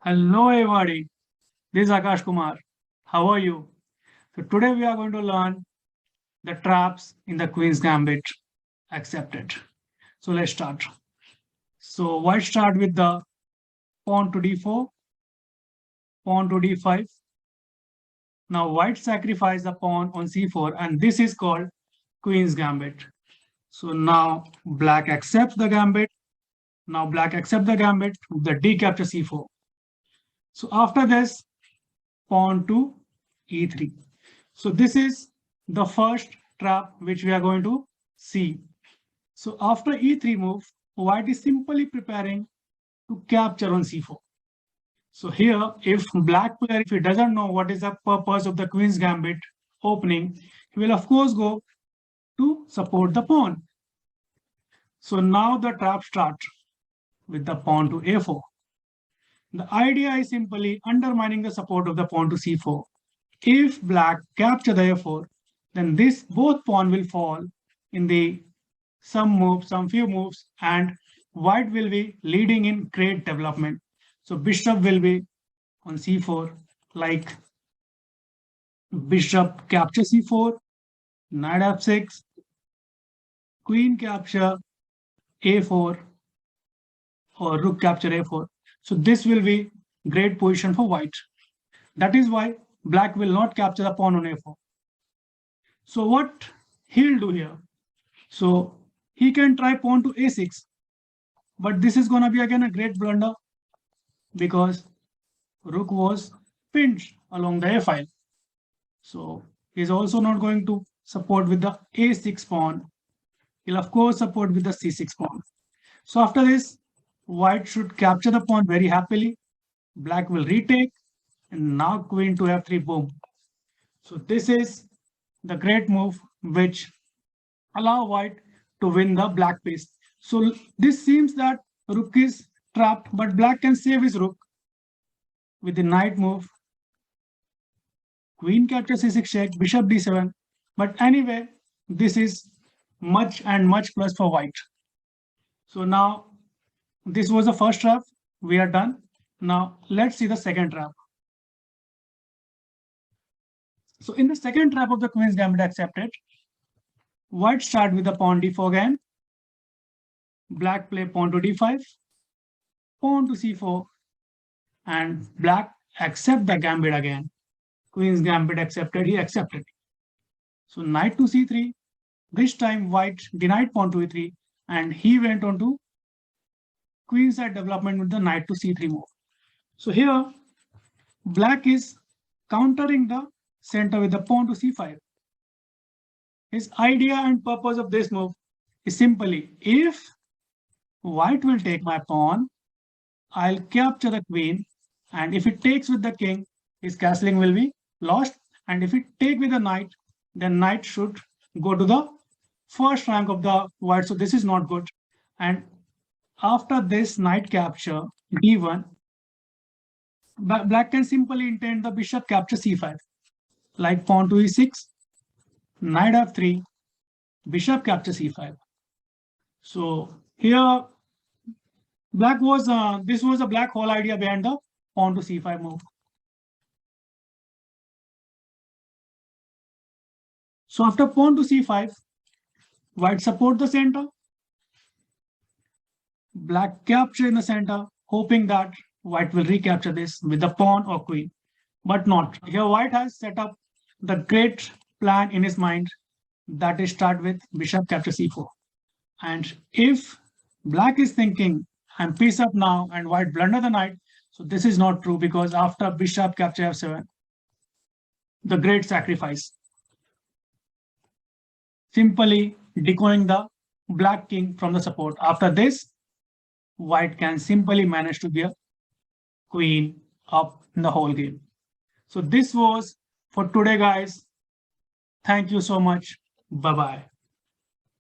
Hello everybody, this is Akash Kumar. How are you? So today we are going to learn the traps in the Queen's Gambit. Accepted. So let's start. So white start with the pawn to d4, pawn to d5. Now white sacrifice the pawn on c4 and this is called Queen's Gambit. So now black accepts the gambit. Now black accepts the gambit with the d capture c4. So after this, pawn to e3. So this is the first trap which we are going to see. So after e3 move, white is simply preparing to capture on c4. So here, if black player, if he doesn't know what is the purpose of the Queen's Gambit opening, he will of course go to support the pawn. So now the trap starts with the pawn to a4. The idea is simply undermining the support of the pawn to c4. If black capture the a4, then this both pawn will fall in the some few moves, and white will be leading in great development. So bishop will be on c4, like bishop capture c4, knight f6, queen capture a4, or rook capture a4. So this will be great position for white. That is why black will not capture the pawn on a4. So what he'll do here? So he can try pawn to a6, but this is going to be again a great blunder because rook was pinched along the a file. So he's also not going to support with the a6 pawn. He'll of course support with the c6 pawn. So after this, white should capture the pawn very happily. Black will retake, and now queen to f3, boom. So this is the great move which allow white to win the black piece. So this seems that rook is trapped, but black can save his rook with the knight move. Queen capture c6 check, bishop d7. But anyway, this is much and much plus for white. So now this was the first trap. We are done. Now let's see the second trap. So in the second trap of the Queen's Gambit accepted, white start with the pawn d4 again. Black play pawn to d5, pawn to c4, and black accept the gambit again. Queen's Gambit accepted, he accepted. So knight to c3. This time white denied pawn to e3, and he went on to queenside development with the knight to c3 move. So here, black is countering the center with the pawn to c5. His idea and purpose of this move is simply, if white will take my pawn, I'll capture the queen, and if it takes with the king, his castling will be lost, and if it take with the knight, then knight should go to the first rank of the white, so this is not good. And after this knight capture d1, black can simply intend the bishop capture c5, like pawn to e6, knight f3, bishop capture c5. So here black was this was a black whole idea behind the pawn to c5 move. So after pawn to c5, white support the center, black capture in the center, hoping that white will recapture this with the pawn or queen, but not. Here white has set up the great plan in his mind, that is start with bishop capture c4. And if black is thinking, I'm piece up now and white blunder the knight, so this is not true, because after bishop capture f7, the great sacrifice, simply decoying the black king from the support. After this, white can simply manage to be a queen up in the whole game. So this was for today, guys. Thank you so much. Bye-bye.